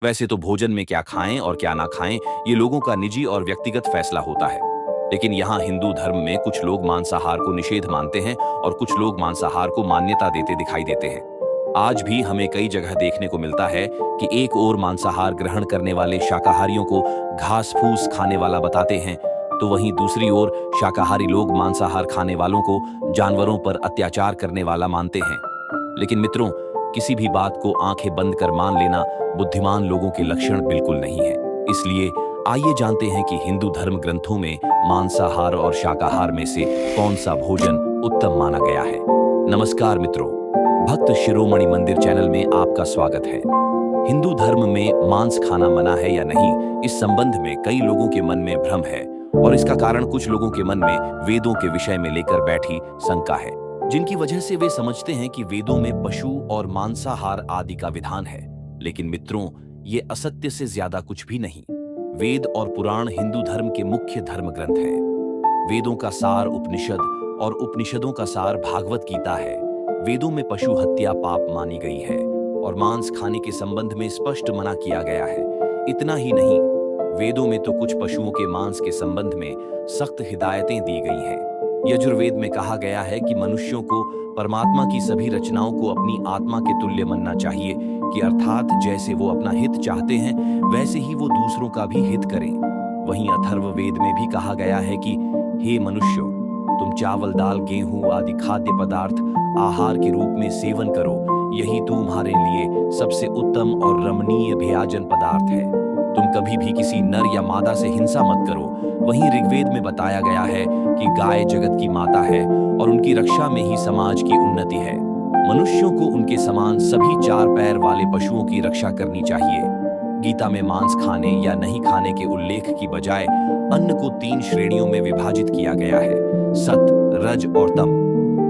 वैसे तो भोजन में क्या खाएं और क्या ना खाएं, ये लोगों का निजी और व्यक्तिगत फैसला होता है। लेकिन यहाँ हिंदू धर्म में कुछ लोग मांसाहार को निषेध मानते हैं और कुछ लोग मांसाहार को मान्यता देते दिखाई देते हैं। आज भी हमें कई जगह देखने को मिलता है कि एक ओर मांसाहार ग्रहण करने वाले शाकाहारियों को घास फूस खाने वाला बताते हैं, तो वहीं दूसरी ओर शाकाहारी लोग मांसाहार खाने वालों को जानवरों पर अत्याचार करने वाला मानते हैं। लेकिन मित्रों, किसी भी बात को आंखें बंद कर मान लेना बुद्धिमान लोगों के लक्षण बिल्कुल नहीं है। इसलिए आइए जानते हैं कि हिंदू धर्म ग्रंथों में मांसाहार और शाकाहार में से कौन सा भोजन उत्तम माना गया है। नमस्कार मित्रों, भक्त शिरोमणि मंदिर चैनल में आपका स्वागत है। हिंदू धर्म में मांस खाना मना है या नहीं, इस संबंध में कई लोगों के मन में भ्रम है और इसका कारण कुछ लोगों के मन में वेदों के विषय में लेकर बैठी शंका है, जिनकी वजह से वे समझते हैं कि वेदों में पशु और मांसाहार आदि का विधान है। लेकिन मित्रों, ये असत्य से ज्यादा कुछ भी नहीं। वेद और पुराण हिंदू धर्म के मुख्य धर्म ग्रंथ हैं। वेदों का सार उपनिषद और उपनिषदों का सार भागवत गीता है। वेदों में पशु हत्या पाप मानी गई है और मांस खाने के संबंध में स्पष्ट मना किया गया है। इतना ही नहीं, वेदों में तो कुछ पशुओं के मांस के संबंध में सख्त हिदायतें दी गई हैं। यजुर्वेद में कहा गया है कि मनुष्यों को परमात्मा की सभी रचनाओं को अपनी आत्मा के तुल्य मानना चाहिए, कि अर्थात जैसे वो अपना हित चाहते हैं वैसे ही वो दूसरों का भी हित करें। वहीं अथर्ववेद में भी कहा गया है कि हे मनुष्यों, तुम चावल दाल गेहूं आदि खाद्य पदार्थ आहार के रूप में सेवन करो, यही तुम्हारे लिए सबसे उत्तम और रमणीय भोजन पदार्थ है। तुम कभी भी किसी नर या मादा से हिंसा मत करो। वहीं ऋग्वेद में बताया गया है कि गाय जगत की माता है और उनकी रक्षा में ही समाज की उन्नति है। मनुष्यों को उनके समान सभी चार पैर वाले पशुओं की रक्षा करनी चाहिए। गीता में मांस खाने या नहीं खाने के उल्लेख की बजाय अन्न को 3 श्रेणियों में विभाजित किया गया है: सत, रज और तम।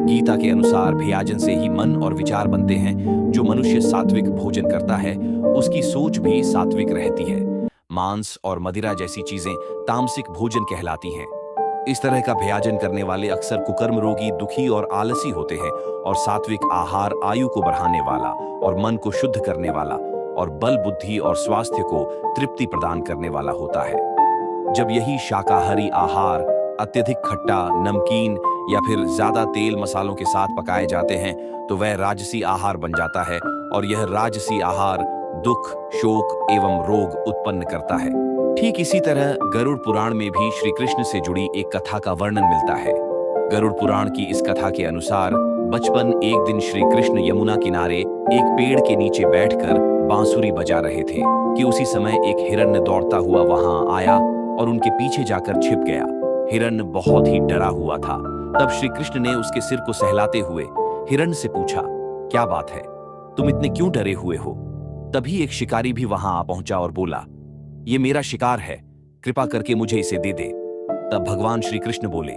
गीता के अनुसार भोजन से ही मन और विचार बनते हैं। जो मनुष्य सात्विक भोजन करता है उसकी सोच भी सात्विक रहती है। मांस और मदिरा जैसी चीजें तामसिक भोजन कहलाती हैं। इस तरह का भोजन करने वाले अक्सर कुकर्म रोगी, दुखी और आलसी होते हैं। और सात्विक आहार आयु को बढ़ाने वाला और मन को शुद्ध करने वाला और बल, बुद्धि और स्वास्थ्य को तृप्ति प्रदान करने वाला होता है। जब यही शाकाहारी आहार अत्यधिक खट्टा, नमकीन या फिर ज्यादा तेल मसालों के साथ पकाए जाते हैं तो वह राजसी आहार बन जाता है और यह राजसी आहार दुख, शोक एवं रोग उत्पन्न करता है। ठीक इसी तरह गरुड़ पुराण में भी श्री कृष्ण से जुड़ी एक कथा का वर्णन मिलता है। गरुड़ पुराण की इस कथा के अनुसार बचपन एक दिन श्री कृष्ण यमुना किनारे एक पेड़ के नीचे बैठकर बांसुरी बजा रहे थे कि उसी समय एक हिरण्य दौड़ता हुआ वहां आया और उनके पीछे जाकर छिप गया। हिरण्य बहुत ही डरा हुआ था। तब श्री कृष्ण ने उसके सिर को सहलाते हुए हिरण्य से पूछा, क्या बात है, तुम इतने क्यों डरे हुए हो? तभी एक शिकारी भी वहां आ पहुंचा और बोला, ये मेरा शिकार है, कृपा करके मुझे इसे दे दे। तब भगवान श्री कृष्ण बोले,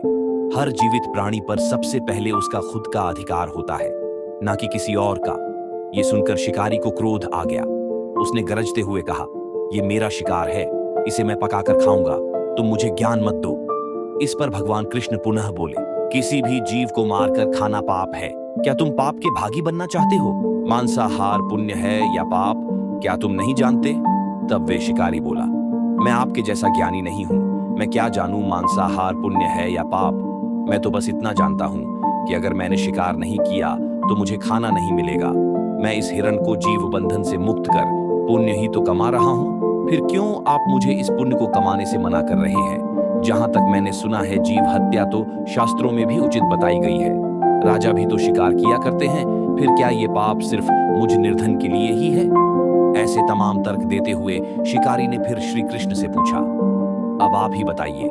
हर जीवित प्राणी पर सबसे पहले उसका खुद का अधिकार होता है, ना कि किसी और का। ये सुनकर शिकारी को क्रोध आ गया। उसने गरजते हुए कहा, ये मेरा शिकार है, इसे मैं पकाकर खाऊंगा, तुम मुझे ज्ञान मत दो। इस पर भगवान कृष्ण पुनः बोले, किसी भी जीव को मारकर खाना पाप है। क्या तुम पाप के भागी बनना चाहते हो? मांसाहार पुण्य है या पाप, क्या तुम नहीं जानते? तब वे शिकारी बोला, मैं आपके जैसा ज्ञानी नहीं हूं, मैं क्या जानूं मांसाहार पुण्य है या पाप। मैं तो बस इतना जानता हूं कि अगर मैंने शिकार नहीं किया तो मुझे खाना नहीं मिलेगा। मैं इस हिरण को जीव बंधन से मुक्त कर पुण्य ही तो कमा रहा हूं, फिर क्यों आप मुझे इस पुण्य को कमाने से मना कर रहे हैं? जहां तक मैंने सुना है, जीव हत्या तो शास्त्रों में भी उचित बताई गई है। राजा भी तो शिकार किया करते हैं, फिर क्या ये पाप सिर्फ मुझ निर्धन के लिए ही है? ऐसे तमाम तर्क देते हुए शिकारी ने फिर श्री कृष्ण से पूछा, अब आप ही बताइए,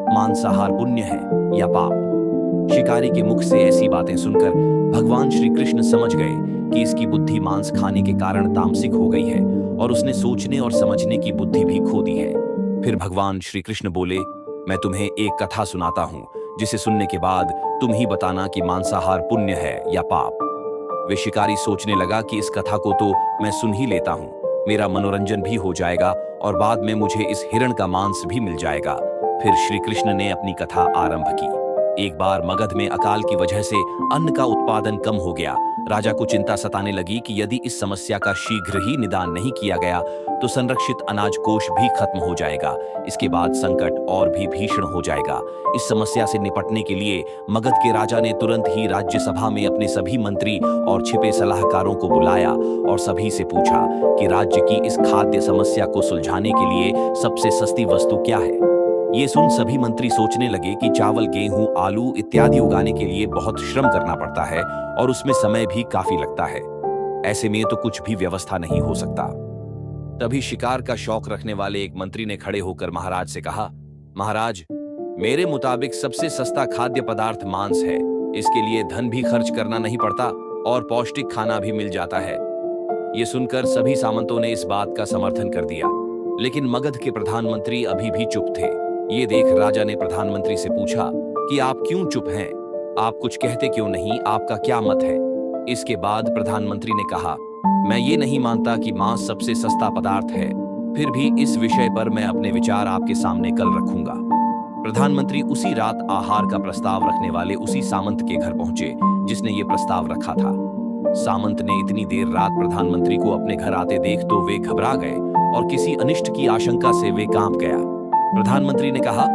मांसाहार पुण्य है या पाप? शिकारी के मुख से ऐसी बातें सुनकर भगवान श्री कृष्ण समझ गए कि इसकी बुद्धि मांस खाने के कारण तामसिक हो गई है और उसने सोचने और समझने की बुद्धि भी खो दी है। फिर भगवान श्री कृष्ण बोले, मैं तुम्हें एक कथा सुनाता हूं, जिसे सुनने के बाद तुम ही बताना कि मांसाहार पुण्य है या पाप। वे शिकारी सोचने लगा कि इस कथा को तो मैं सुन ही लेता हूं, मेरा मनोरंजन भी हो जाएगा और बाद में मुझे इस हिरण का मांस भी मिल जाएगा। फिर श्री कृष्ण ने अपनी कथा आरंभ की। एक बार मगध में अकाल की वजह से अन्न का उत्पादन कम हो गया। राजा को चिंता सताने लगी कि यदि इस समस्या का शीघ्र ही निदान नहीं किया गया तो संरक्षित अनाज कोष भी खत्म हो जाएगा। इसके बाद संकट और भी भीषण हो जाएगा। इस समस्या से निपटने के लिए मगध के राजा ने तुरंत ही राज्यसभा में अपने सभी मंत्री और छिपे सलाहकारों को बुलाया और सभी से पूछा कि राज्य की इस खाद्य समस्या को सुलझाने के लिए सबसे सस्ती वस्तु क्या है। ये सुन सभी मंत्री सोचने लगे कि चावल, गेहूं, आलू इत्यादि उगाने के लिए बहुत श्रम करना पड़ता है और उसमें समय भी काफी लगता है। ऐसे में तो कुछ भी व्यवस्था नहीं हो सकता। तभी शिकार का शौक रखने वाले एक मंत्री ने खड़े होकर महाराज से कहा, महाराज, मेरे मुताबिक सबसे सस्ता खाद्य पदार्थ मांस है। इसके लिए धन भी खर्च करना नहीं पड़ता और पौष्टिक खाना भी मिल जाता है। ये सुनकर सभी सामंतों ने इस बात का समर्थन कर दिया, लेकिन मगध के प्रधानमंत्री अभी भी चुप थे। ये देख राजा ने प्रधानमंत्री से पूछा कि आप क्यों चुप हैं? आप कुछ कहते क्यों नहीं? आपका क्या मत है? इसके बाद प्रधानमंत्री ने कहा, मैं ये नहीं मानता कि मांस सबसे सस्ता पदार्थ है, फिर भी इस विषय पर मैं अपने विचार आपके सामने कल रखूंगा। प्रधानमंत्री उसी रात आहार का प्रस्ताव रखने वाले उसी सामंत के घर पहुंचे जिसने ये प्रस्ताव रखा था। सामंत ने इतनी देर रात प्रधानमंत्री को अपने घर आते देख तो वे घबरा गए और किसी अनिष्ट की आशंका से वे कांप गया। प्रधानमंत्री ने कहा,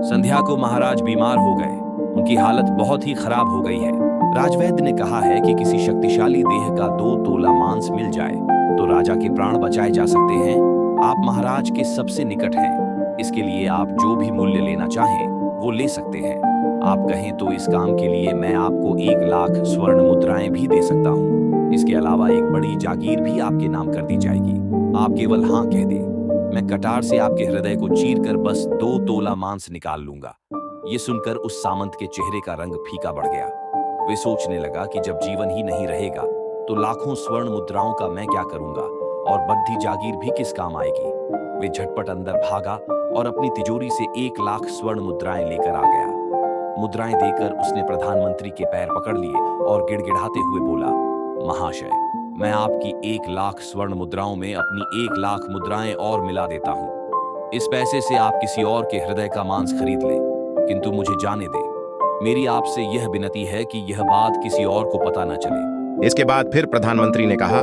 संध्या को महाराज बीमार हो गए, उनकी हालत बहुत ही खराब हो गई है। राजवैद्य ने कहा है कि किसी शक्तिशाली देह का 2 तोला मांस मिल जाए तो राजा के प्राण बचाए जा सकते हैं। आप महाराज के सबसे निकट हैं, इसके लिए आप जो भी मूल्य लेना चाहें वो ले सकते हैं। आप कहें तो इस काम के लिए मैं आपको 1 लाख स्वर्ण मुद्राएं भी दे सकता हूँ। इसके अलावा एक बड़ी जागीर भी आपके नाम कर दी जाएगी। आप केवल हाँ कह दें, मैं कटार से आपके हृदय को चीर कर बस 2 तोला मांस निकाल लूंगा। ये सुनकर उस सामंत के चेहरे का रंग फीका बढ़ गया। वे सोचने लगा कि जब जीवन ही नहीं रहेगा तो लाखों स्वर्ण मुद्राओं का मैं क्या करूंगा और बद्धी जागीर भी किस काम आएगी। वे झटपट अंदर भागा और अपनी तिजोरी से 1 लाख स्वर्ण मुद्राएं लेकर आ गया। मुद्राएं देकर उसने प्रधानमंत्री के पैर पकड़ लिए और गिड़गिड़ाते हुए बोला, महाशय, मैं आपकी 1 लाख स्वर्ण मुद्राओं में अपनी 1 लाख मुद्राएं और मिला देता हूं। इस पैसे से आप किसी और के हृदय का मांस खरीद लें, किंतु मुझे जाने दें। मेरी आपसे यह विनती है कि यह बात किसी और को पता न चले। इसके बाद फिर प्रधानमंत्री ने कहा,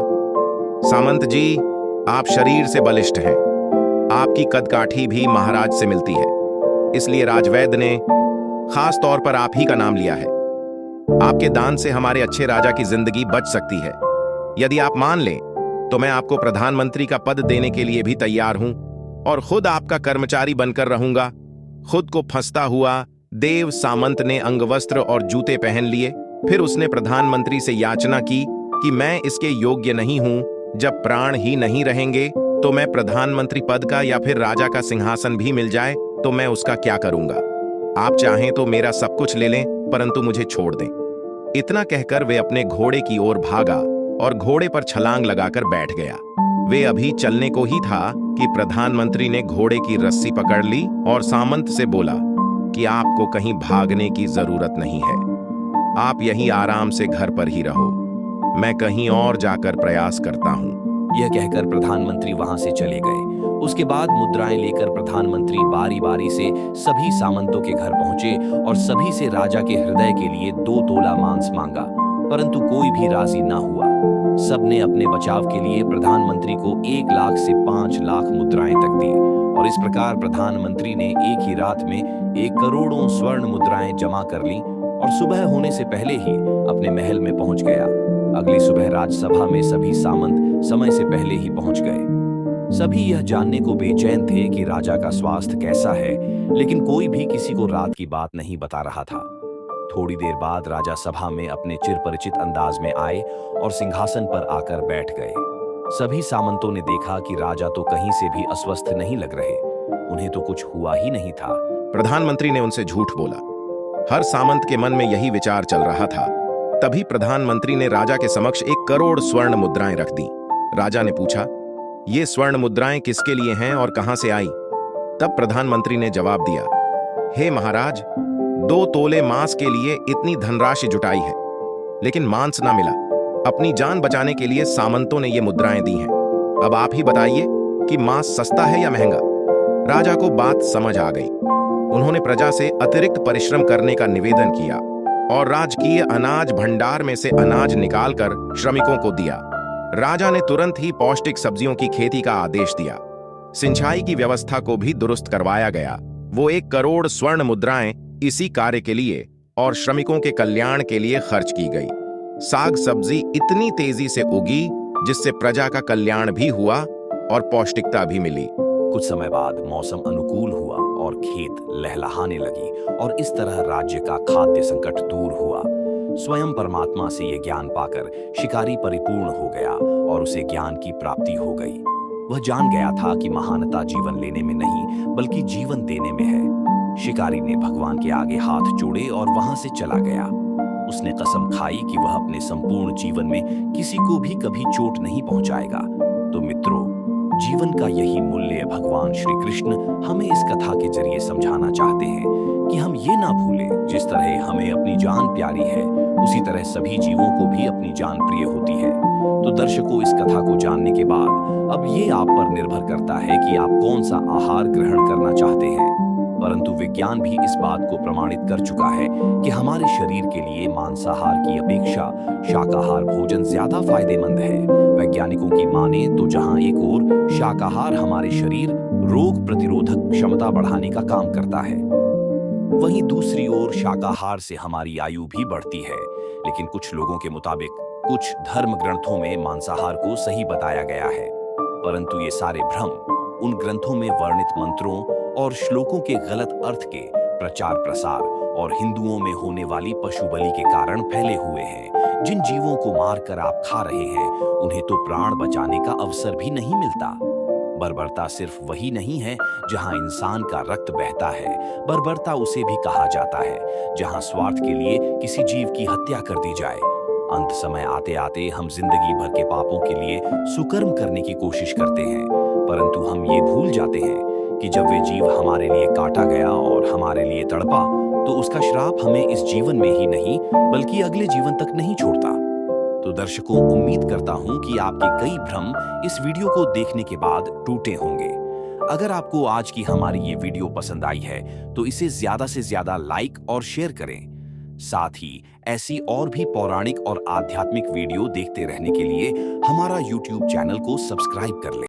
सामंत जी, आप शरीर से बलिष्ठ हैं, आपकी कदकाठी भी महाराज से मिलती है, इसलिए राजवैद्य ने खास तौर पर आप ही का नाम लिया है। आपके दान से हमारे अच्छे राजा की जिंदगी बच सकती है। यदि आप मान लें तो मैं आपको प्रधानमंत्री का पद देने के लिए भी तैयार हूं और खुद आपका कर्मचारी बनकर रहूंगा। खुद को फंसता हुआ देव सामंत ने अंगवस्त्र और जूते पहन लिए। फिर उसने प्रधानमंत्री से याचना की कि मैं इसके योग्य नहीं हूं। जब प्राण ही नहीं रहेंगे तो मैं प्रधानमंत्री पद का या फिर राजा का सिंहासन भी मिल जाए तो मैं उसका क्या करूंगा। आप चाहें तो मेरा सब कुछ ले लें, परंतु मुझे छोड़ दें। इतना कहकर वे अपने घोड़े की ओर भागा और घोड़े पर छलांग लगाकर बैठ गया। वे अभी चलने को ही था कि प्रधानमंत्री ने घोड़े की रस्सी पकड़ ली और सामंत से बोला कि आपको कहीं भागने की जरूरत नहीं है, आप यहीं आराम से घर पर ही रहो, मैं कहीं और जाकर प्रयास करता हूं। यह कहकर प्रधानमंत्री वहां से चले गए। उसके बाद मुद्राएं लेकर प्रधानमंत्री बारी बारी से सभी सामंतों के घर पहुंचे और सभी से राजा के हृदय के लिए 2 तोला मांस मांगा, परंतु कोई भी राजी ना हुआ। सबने अपने बचाव के लिए प्रधानमंत्री को 1 लाख से 5 लाख मुद्राएं तक दी और इस प्रकार प्रधानमंत्री ने एक ही रात में 1 करोड़ों स्वर्ण मुद्राएं जमा कर ली और सुबह होने से पहले ही अपने महल में पहुंच गया। अगली सुबह राजसभा में सभी सामंत समय से पहले ही पहुंच गए। सभी यह जानने को बेचैन थे कि राजा का स्वास्थ्य कैसा है, लेकिन कोई भी किसी को रात की बात नहीं बता रहा था। थोड़ी देर बाद राजा सभा में अपने चिरपरिचित अंदाज में आए और सिंहासन पर आकर बैठ गए। सभी सामंतों ने देखा कि राजा तो कहीं से भी अस्वस्थ नहीं लग रहे, उन्हें तो कुछ हुआ ही नहीं था। प्रधानमंत्री ने उनसे झूठ बोला। हर सामंत के मन में यही विचार चल रहा था। तभी प्रधानमंत्री ने राजा के समक्ष 1 करोड़ स्वर्ण मुद्राएं रख दी। राजा ने पूछा, ये स्वर्ण मुद्राएं किसके लिए हैं और कहां से आई? तब प्रधानमंत्री ने जवाब दिया, हे महाराज, 2 तोले मांस के लिए इतनी धनराशि जुटाई है, लेकिन मांस ना मिला। अपनी जान बचाने के लिए सामंतों ने ये मुद्राएं दी हैं। अब आप ही बताइए कि मांस सस्ता है या महंगा? राजा को बात समझ आ गई। उन्होंने प्रजा से अतिरिक्त परिश्रम करने का निवेदन किया और राजकीय अनाज भंडार में से अनाज निकालकर श्रमिकों को दिया। राजा ने तुरंत ही पौष्टिक सब्जियों की खेती का आदेश दिया। सिंचाई की व्यवस्था को भी दुरुस्त करवाया गया। वो 1 करोड़ स्वर्ण मुद्राएं इसी कार्य के लिए और श्रमिकों के कल्याण के लिए खर्च की गई। साग सब्जी इतनी तेजी से उगी जिससे प्रजा का कल्याण भी हुआ और पौष्टिकता भी मिली। कुछ समय बाद मौसम अनुकूल हुआ और खेत लहलहाने लगी और इस तरह राज्य का खाद्य संकट दूर हुआ। स्वयं परमात्मा से ये ज्ञान पाकर शिकारी परिपूर्ण हो गया और उसे ज्ञान की प्राप्ति हो गई। वह जान गया था कि महानता जीवन लेने में नहीं बल्कि जीवन देने में है। शिकारी ने भगवान के आगे हाथ जोड़े और वहां से चला गया। उसने कसम खाई कि वह अपने संपूर्ण जीवन में किसी को भी कभी चोट नहीं पहुंचाएगा। तो मित्रों, जीवन का यही मूल्य भगवान श्री कृष्ण हमें इस कथा के जरिए समझाना चाहते हैं कि हम ये ना भूलें, जिस तरह हमें अपनी जान प्यारी है उसी तरह सभी जीवों को भी अपनी जान प्रिय होती है। तो दर्शकों, इस कथा को जानने के बाद अब ये आप पर निर्भर करता है कि आप कौन सा आहार ग्रहण करना चाहते हैं। परंतु विज्ञान भी इस बात को प्रमाणित कर चुका है कि हमारे शरीर के लिए मांसाहार की अपेक्षा शाकाहार भोजन ज्यादा फायदेमंद है। वैज्ञानिकों की माने तो जहां एक ओर शाकाहार हमारे शरीर रोग प्रतिरोधक क्षमता बढ़ाने का काम करता है, वहीं दूसरी ओर शाकाहार से हमारी आयु भी बढ़ती है। लेकिन कुछ लोगों के मुताबिक कुछ धर्म ग्रंथों में मांसाहार को सही बताया गया है, परंतु ये सारे भ्रम उन ग्रंथों में वर्णित मंत्रों और श्लोकों के गलत अर्थ के प्रचार प्रसार और हिंदुओं में होने वाली पशु बलि के कारण फैले हुए हैं। जिन जीवों को मारकर आप खा रहे हैं उन्हें तो प्राण बचाने का अवसर भी नहीं मिलता। बर्बरता सिर्फ वही नहीं है जहां इंसान का रक्त बहता है, बर्बरता उसे भी कहा जाता है जहां स्वार्थ के लिए किसी जीव की हत्या कर दी जाए। अंत समय आते आते हम जिंदगी भर के पापों के लिए सुकर्म करने की कोशिश करते हैं, परंतु हम ये भूल जाते हैं कि जब वे जीव हमारे लिए काटा गया और हमारे लिए तड़पा तो उसका श्राप हमें इस जीवन में ही नहीं बल्कि अगले जीवन तक नहीं छोड़ता। तो दर्शकों, उम्मीद करता हूं कि आपके कई भ्रम इस वीडियो को देखने के बाद टूटे होंगे। अगर आपको आज की हमारी ये वीडियो पसंद आई है तो इसे ज्यादा से ज्यादा लाइक और शेयर करें। साथ ही ऐसी और भी पौराणिक और आध्यात्मिक वीडियो देखते रहने के लिए हमारा YouTube चैनल को सब्सक्राइब कर लें।